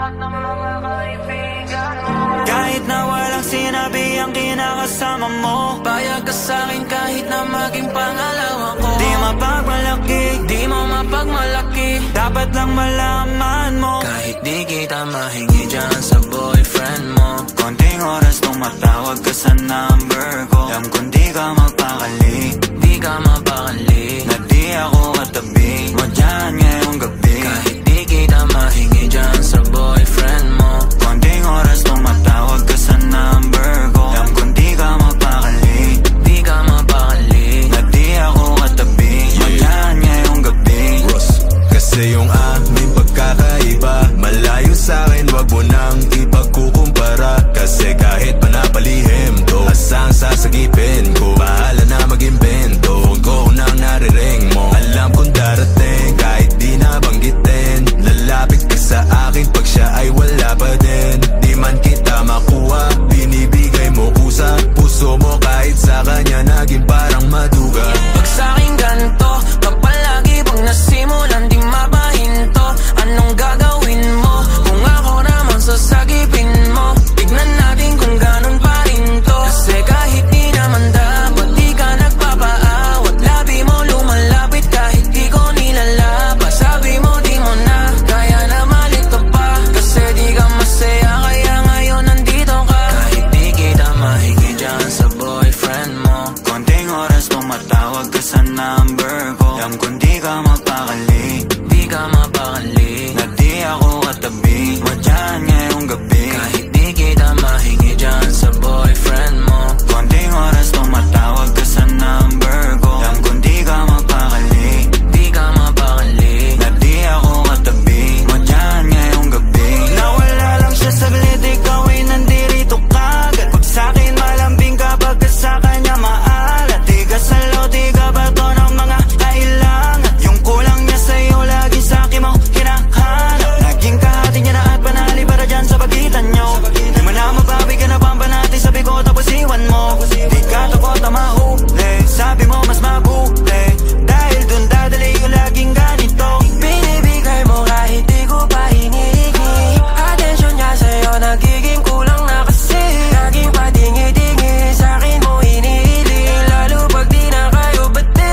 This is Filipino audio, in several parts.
lahat ng mga kaibigan mo. Kahit na walang sinabi ang kinakasama mo, payag ka sa'kin kahit na maging pangalawa ko. Di mapagmalaki, di mo mapagmalaki, dapat lang malaman mo. Kahit di kita mahingi dyan sa boyfriend mo, konting oras tumatawag ka sa number ko. Alam kung di ka magpakali, di ka mapakali, na di ako katabi mo dyan ngayong gabi. Kahit di kita mahingi dyan sa boyfriend mo, konting oras tumatawag ka sa number ko. Alam kung di ka magpakali, di ka mapakali, na di ako katabi mo dyan ngayong gabi. Kasi yung aming pagkakaiba malayo sa'kin, wag mo nang ipagkukumpara. Kasi kahit panapalihim to, asang sasagipin ko, bahala na mag-imbento. Huwag ko nang nariring mo, alam kong darating kahit di nabanggitin. Lalapit ka sa akin pag siya ay wala pa din. Di man kita makuha, binibigay mo kusa. Puso mo kahit sa kanya naging parang maduga. Pag sa'king ganto, kapal lagi pag nasimulan di mapahinto. Anong gagawin mo kung ako naman sasagipin mo? Tignan natin kung ganun pa rin to. Kasi kahit di naman dapat di ka nagpapaawat, labi mo lumalapit kahit di ko nilalabas. Sabi mo di mo na kaya na malito pa, kasi di ka masaya kaya ngayon nandito ka. Kahit di kita mahingi dyan sa boyfriend mo, konting oras tumatawag ka sa number ko. Alam kung di ka magpakali, di ka mapakali, na di ako katabi mo dyan ngayong gabi. kahit di kita mahingi dyan sa boyfriend mo, konting oras tumatawag ka sa number ko. Alam kung di ka magpakali, di ka mapakali, na di ako katabi mo dyan ngayong gabi. Nawala lang siya saglit, ikaw ay nandirito kagad. Pag sa'kin malambing kapag ka sa kanya maalat. Di ka salo, di ka bato ng mga kailangan. Yung kulang niya sa'yo lagi sa'kin mo hinahanap. Naging kahati niya na at panali para dyan sa pagitan nyo. Di mo na mabawi ka na pampanati, sabi ko tapos iwan mo. Di ka takot na mahuli, sabi mo mas mabuti, dahil dun dadali yung laging ganito. binibigay mo kahit di ko pa hinihingi. Atensyon niya sa'yo nagiging kulang na kasi, laging patingi-tingi sa'kin mo hinihiling. Lalo pag di na kayo bati,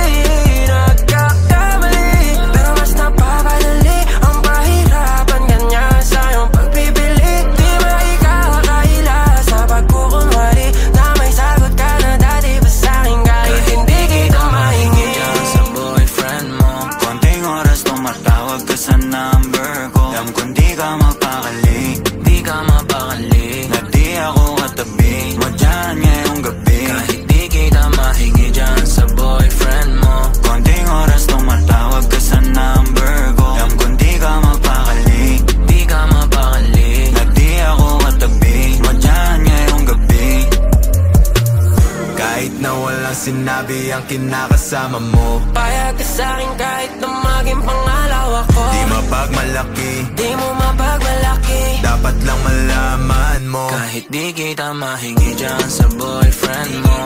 nagkakamali, pero mas napapadali ang pahirapan kanya sa iyong pagpipili. Di ba ikaw akaila sa pagkukunwari na may sagot ka na dati pa sa'kin kahit hindi kita mahingi dyan sa boyfriend mo, Konting oras tumatawag ka sa number ko. Alam kung di ka magpakali, di ka mapakali, na di ako katabi mo dyan ngayong gabi. kahit di kita mahingi dyan sa boyfriend mo, Konting oras tumatawag ka sa number ko. Alam kung di ka magpakali, di ka mapakali, na di ako katabi mo dyan ngayong gabi. Kahit na walang sinabi ang kinakasama mo, payag ka sa'kin kahit na maging pangalawa ko. di mapagmalaki, Di mo mapagmalaki, dapat lang malaman mo. kahit di kita mahingi dyan sa boyfriend mo,